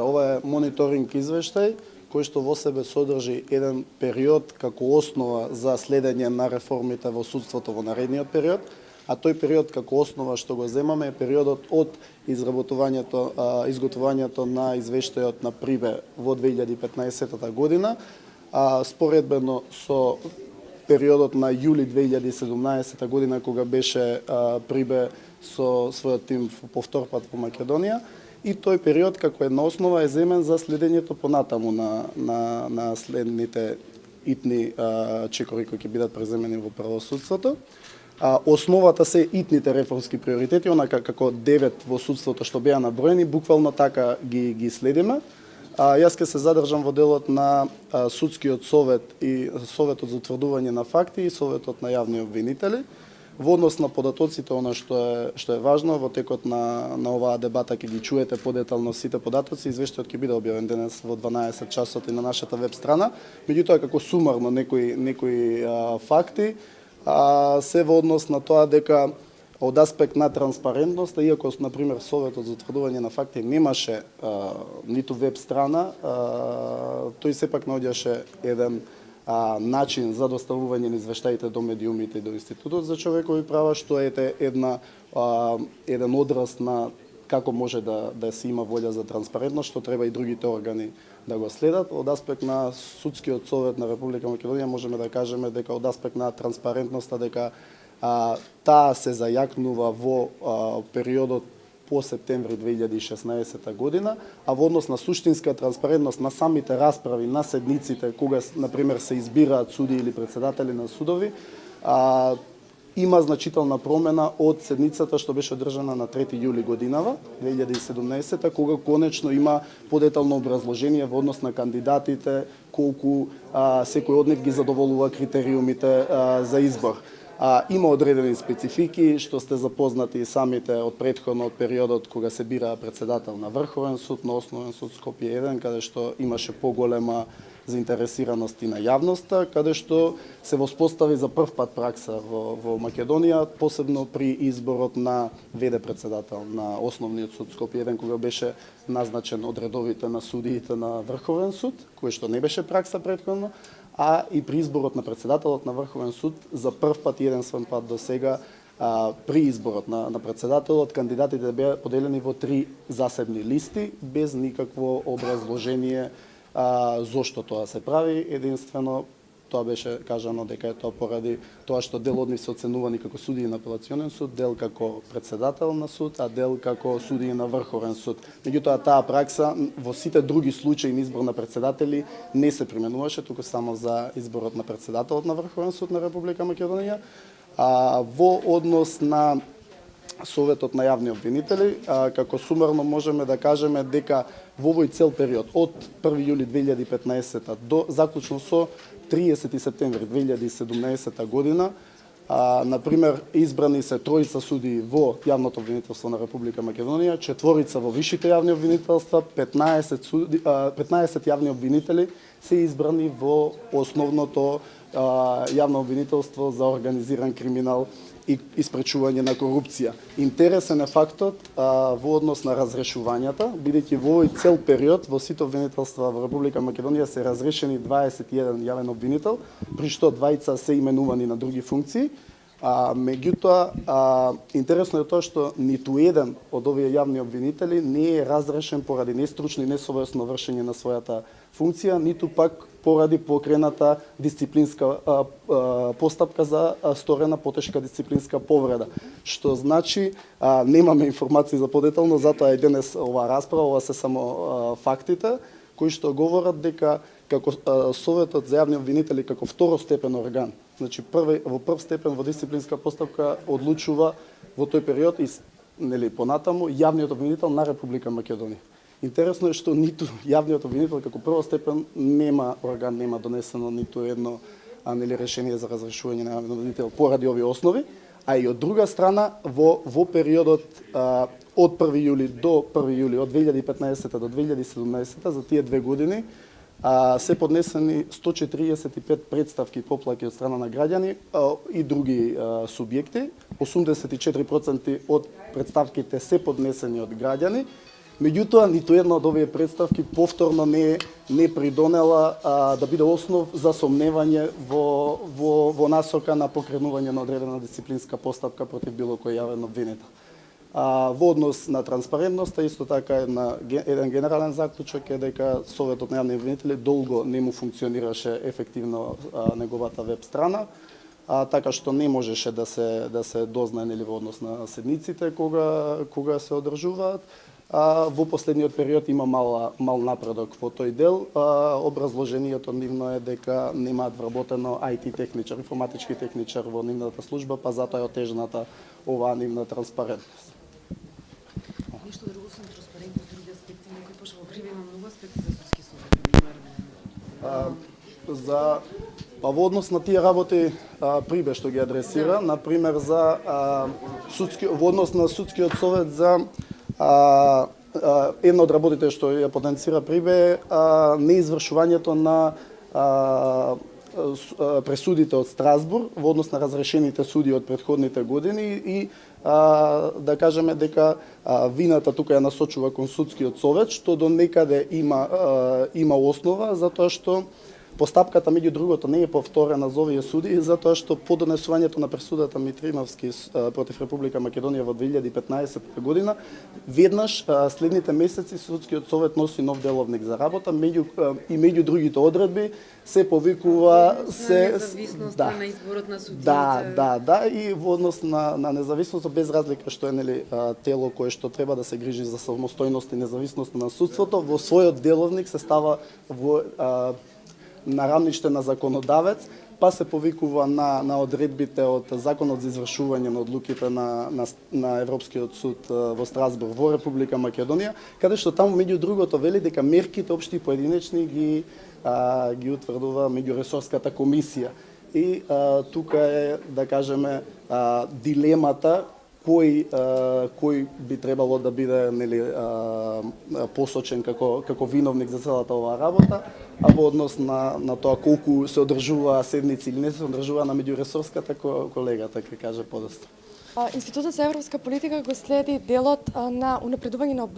Ова е мониторинг извештај кој што во себе содржи еден период како основа за следење на реформите во судството во наредниот период, а тој период како основа што го земаме е периодот од изготвувањето на извештајот на Прибе во 2015 година, споредбено со периодот на јули 2017 година кога беше Прибе со својот тим по втор пат во Македонија. И тој период како една основа е земен за следењето понатаму на следните итни чекори кои ќе бидат преземени во правосудството. Основата се итните реформски приоритети, онака како 9 во судството што беа наброени, буквално така ги следиме. Јас ќе се задржам во делот на судскиот совет и советот за утврдување на факти и советот на јавни обвинители. Во однос на податоците, она што е важно, во текот на оваа дебата ќе ги чуете подетално сите податоци. Извештајот ќе биде објавен денес во 12 часот и на нашата веб страна. Меѓутоа, како сумарно некои факти, се во однос на тоа дека од аспект на транспарентност, иако, например, Советот за утврдување на факти немаше ниту веб страна, тој сепак наоѓаше еден начин за доставување на извештаите до медиумите и до Институтот за човекови права, што е еден одраз на како може да се има волја за транспарентност, што треба и другите органи да го следат. Од аспект на Судскиот совет на Република Македонија можеме да кажеме дека од аспект на транспарентноста дека таа се зајакнува во периодот по септември 2016 година, а во однос на суштинска транспарентност на самите расправи на седниците, кога, например, се избираат суди или председатели на судови, има значителна промена од седницата што беше одржана на 3 јули годинава, 2017, кога конечно има подетално образложение во однос на кандидатите, колку секој од нив ги задоволува критериумите за избор. Има одредени специфики, што сте запознати и самите од претходно од периодот кога се бира председател на Врховен суд, на Основен суд Скопје 1, каде што имаше поголема заинтересираност и на јавноста, каде што се воспостави за прв пат пракса во Македонија, посебно при изборот на ВД председател на Основниот суд Скопје 1, кога беше назначен од редовите на судиите на Врховен суд, кој што не беше пракса претходно, а и при изборот на председателот на Врховен суд за прв пат и единствен пат до сега при изборот на председателот кандидатите беа поделени во 3 засебни листи без никакво образложение зошто тоа се прави. Единствено тоа беше кажано дека е тоа поради тоа што дел од нив се оценувани како судии на апелационен суд, дел како председател на суд, а дел како судии на Врховен суд. Меѓутоа таа пракса во сите други случаи на избор на председатели не се применуваше, туку само за изборот на председателот на Врховен суд на Република Македонија. Во однос на Советот на јавни обвинители, како сумарно можеме да кажеме дека во овој цел период од 1 јули 2015 до заклучно со 30 септември 2017 година, например, избрани се 3 судии во јавното обвинителство на Република Македонија, 4 во висшите јавни обвинителства, 15 јавни обвинители се избрани во основното јавно обвинителство за организиран криминал и испречување на корупција. Интересен е фактот во однос на разрешувањата, бидејќи во овој цел период во сите обвинителства во Република Македонија се разрешени 21 јавен обвинител, при што 2 се именувани на други функции. Меѓутоа, интересно е тоа што ниту еден од овие јавни обвинители не е разрешен поради нестручно и несовесно вршење на својата функција, ниту пак поради покрената дисциплинска постапка за сторена потешка дисциплинска повреда. Што значи, немаме информации за подетално, затоа е денес оваа расправа, ова се само фактите, кои што говорат дека како Советот за јавни обвинители како второстепен орган, значи во прв степен во дисциплинска постапка одлучува во тој период и понатаму јавниот обвинител на Република Македонија. Интересно е што ниту јавниот обвинител како првостепен нема донесено ниту едно решение за разрешување на јавен обвинител поради овие основи, а и од друга страна во периодот од 1 јули до 1 јули од 2015 до 2017 за тие 2 години се поднесени 145 представки и поплаки од страна на граѓани и други субјекти. 84% од представките се поднесени од граѓани. Меѓутоа, ниту една од овие претставки повторно не придонела да биде основ за сомневање во насока на покренување на одредена дисциплинска постапка против било кој јавен обвинител. Во однос на транспарентноста, исто така еден генерален заклучок е дека Советот на јавни обвинители долго не му функционираше ефективно неговата веб страна, така што не можеше да се дознае нели во однос на седниците кога се одржуваат. Во последниот период има мал напредок во тој дел. Образложението нивно е дека немаат вработено IT техничар, информатички техничар во нивната служба, па затоа е отежната оваа нивна транспарентност. Нешто друго со транспарентност, други аспекти, некој пошто во Прибе има многу аспекти за судски совет, например. Во однос на тие работи Прибе што ги адресира, например за во однос на судскиот совет за една од работите што ја потенцира Прибе неизвршувањето на пресудите од Страсбург во однос на разрешените суди од претходните години и да кажеме дека вината тука ја насочува кон судскиот совет, што до некаде има основа, затоа што постапката меѓу другото не е повторена за овие суди, затоа што по донесувањето на пресудата Митриновски против Република Македонија во 2015 година, веднаш следните месеци судскиот совет носи нов деловник за работа, меѓу другите одредби се повикува независноста на изборот на судиите. Да, и во однос на независност, без разлика што е нели тело кое што треба да се грижи за самостојност и независност на судството, во својот деловник се става во на рамниште на законодавец, па се повикува на одредбите од Законот за извршување на одлуките на Европскиот суд во Страсбург во Република Македонија, каде што таму меѓу другото вели дека мерките општи и поединечни ги утврдува меѓуресорската комисија. И тука е, да кажеме, дилемата кој би требало да биде нели посочен како виновник за целата оваа работа, а во однос на тоа колку се одржува седници или не се одржува на меѓуресорската, колегата ќе каже подоста. Институтот за европска политика го следи делот на унапредување на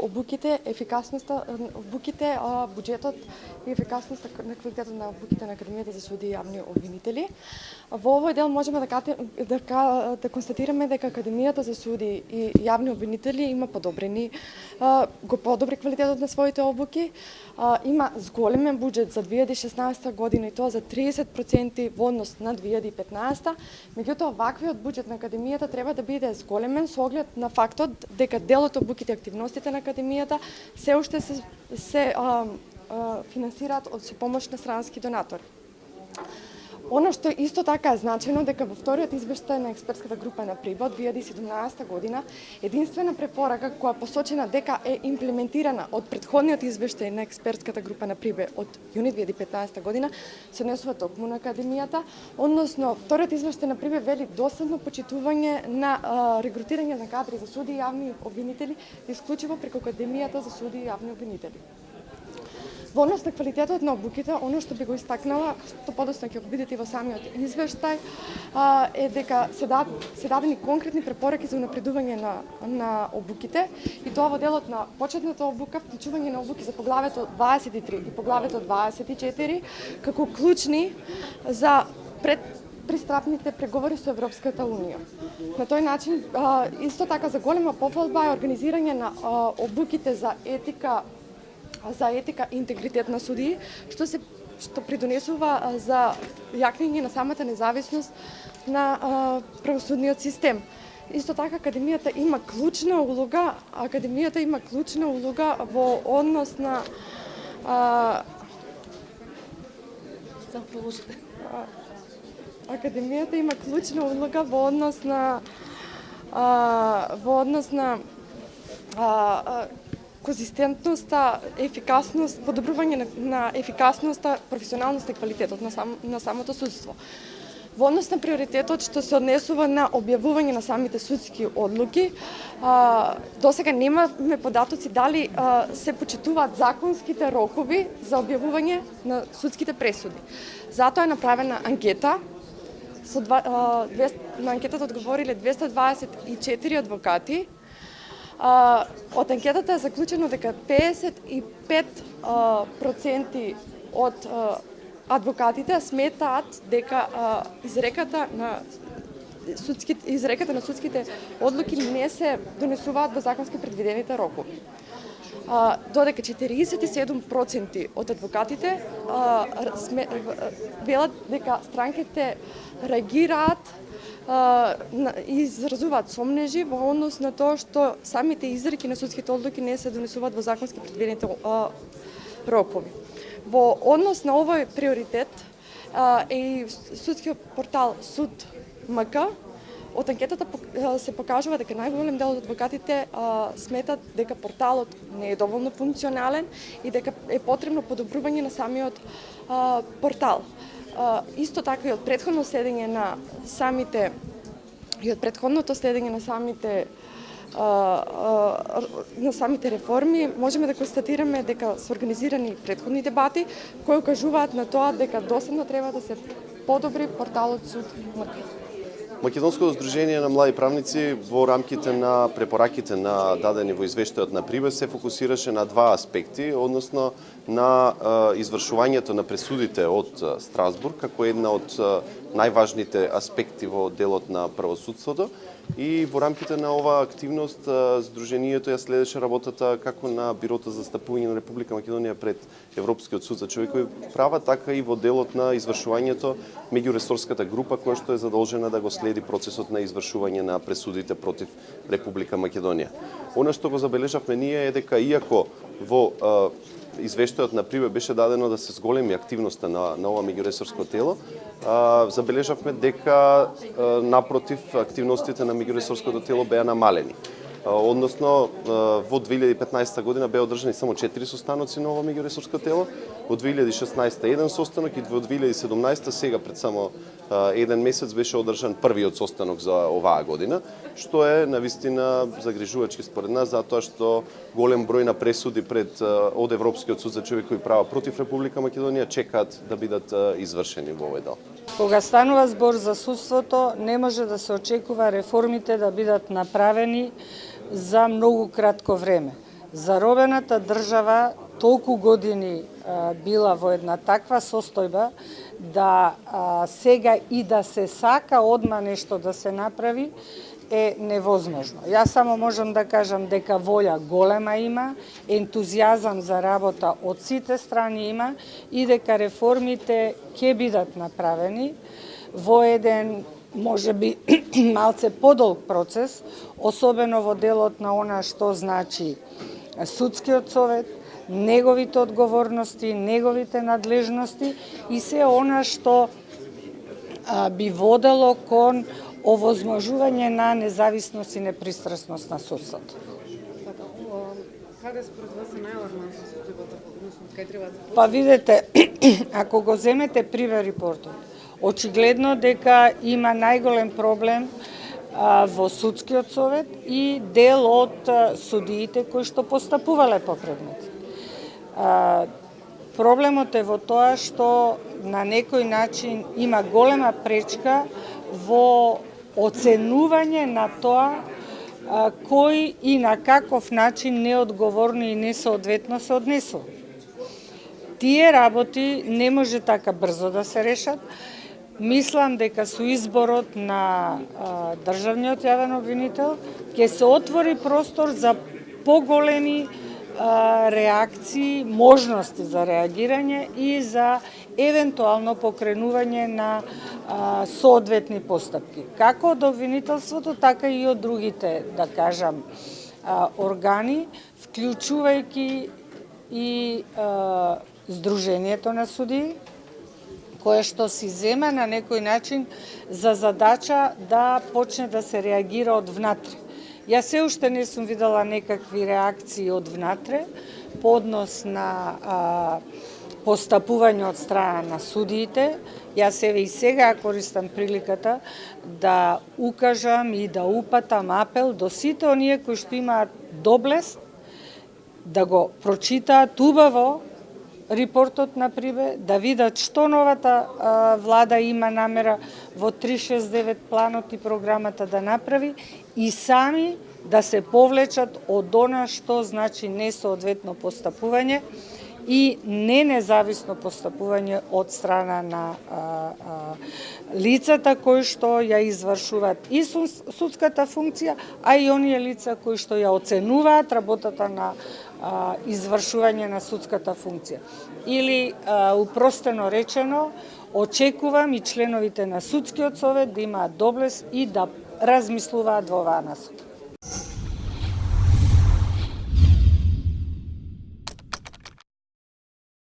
обуките, ефикасноста обуките, буџетот и ефикасноста на квалитетот на обуките на Академијата за суди и јавни обвинители. Во овој дел можеме да констатираме дека Академијата за суди и јавни обвинители има го подобри квалитетот на своите обуки, има зголемен буџет за 2016 година и тоа за 30% во однос на 2015. Меѓутоа, ваквиот буџет на Академијата треба да биде зголемен со оглед на фактот дека дел од обуките и активностите на Академијата се уште се финансираат со помош на странски донатори. Оно што исто така е значено дека во вториот извештај на експертската група на Прибе од 2017 година, единствена препорака која посочена дека е имплементирана од претходниот извештај на експертската група на Прибе од јуни 2015 година, се однесува токму на Академијата, односно вториот извештај на Прибе вели доследно почитување на регрутирање на кадри за суди и јавни обвинители исклучиво преку Академијата за суди и јавни обвинители. Во однос на квалитетот на обуките, оно што би го истакнала, што подоцна ќе го видите во самиот извештај, е дека се дадени конкретни препораки за унапредување на обуките, и тоа во делот на почетната обука, вклучување на обуки за поглавето 23 и поглавето 24, како клучни за пристапните преговори со Европската Унија. На тој начин, исто така за голема пофалба е организирање на обуките за етика и интегритет на судии, што придонесува за јакнење на самата независност на правосудниот систем. Исто така Академијата има клучна улога во однос на Академијата има клучна улога во однос на конзистентноста, ефикасност, подобрување на ефикасноста, професионалноста и квалитетот на самото судство. Во однос на приоритетот што се однесува на објавување на самите судски одлуки, досега немаме податоци дали се почитуваат законските рокови за објавување на судските пресуди. Затоа е направена анкета. На анкетата одговориле 224 адвокати, Од анкетата е заклучено дека 55% од адвокатите сметаат дека изреката на судските одлуки не се донесуваат во законски предвидените рокови. Додека 47% од адвокатите велат дека странките реагираат и изразуваат сомнежи во однос на тоа што самите изреки на судските одлуки не се донесуваат во законски предвидените рокови. Во однос на овој приоритет и судскиот портал Суд МК, од анкетата се покажува дека најголем дел од адвокатите сметат дека порталот не е доволно функционален и дека е потребно подобрување на самиот портал. Исто така и од претходното следење на самите реформи, можеме да констатираме дека се организирани претходни дебати кои укажуваат на тоа дека доследно треба да се подобри порталот Суд МК. Македонското здружение на млади правници во рамките на препораките на дадени во извештајот на Прибе се фокусираше на два аспекти, односно на извршувањето на пресудите од Страсбург како една од најважните аспекти во делот на правосудството. И во рамките на оваа активност Сдруженијето ја следеше работата како на Бирото за застапување на Република Македонија пред Европскиот суд за човекови права, така и во делот на извршувањето меѓуресорската група која што е задолжена да го следи процесот на извршување на пресудите против Република Македонија. Она што го забележавме ние е дека иако во извештајот на Прибе беше дадено да се зголеми активноста на ова меѓуресорско тело, забележавме дека напротив активностите на меѓуресорското тело беа намалени. Односно, во 2015 година беа одржани само 4 состаноци на ова меѓуресорско тело, во 2016 еден состанок и во 2017 сега пред само еден месец беше одржан првиот состанок за оваа година, што е навистина загрижувачки според нас, затоа што голем број на пресуди од Европскиот суд за човекови права против Република Македонија чекаат да бидат извршени во овој дел. Кога станува збор за судството, не може да се очекува реформите да бидат направени за многу кратко време. Заробената држава толку години била во една таква состојба да сега и да се сака одма нешто да се направи е невозможно. Јас само можам да кажам дека волја голема има, ентузијазам за работа од сите страни има и дека реформите ќе бидат направени во еден можеби малце подолг процес, особено во делот на она што значи судскиот совет, неговите одговорности, неговите надлежности и се она што би водело кон овозможување на независност и непристрасност на судството. Каде според вас е најалармантна состојбата, односно кај треба да се Па видете, ако го земете Прибе репортот, очигледно дека има најголем проблем во судскиот совет и дел од судиите кои што постапувале по предметот. Проблемот е во тоа што на некој начин има голема пречка во оценување на тоа кој и на каков начин неодговорно и несоодветно се однесува. Тие работи не може така брзо да се решат. Мислам дека со изборот на државниот јавен обвинител ќе се отвори простор за поголеми реакции, можности за реагирање и за евентуално покренување на соодветни постапки. Како од обвинителството, така и од другите, да кажам, органи, вклучувајќи и Сдруженијето на судии, кое што си зема на некој начин за задача да почне да се реагира од внатре. Јас се уште не сум видела некакви реакции од внатре по однос на постапување од страна на судиите. Јас еве и сега користам приликата да укажам и да упатам апел до сите оние кои што имаат доблест да го прочитаат убаво репортот на Прибе, да видат што новата влада има намера во 369 планот и програмата да направи и сами да се повлечат од она што значи несоодветно постапување и независно постапување од страна на лицата кои што ја извршуваат и судската функција, а и оние лица кои што ја оценуваат работата на извршување на судската функција. Или, упростено речено, очекувам и членовите на Судскиот совет да имаат доблест и да размислуваат во оваа насока.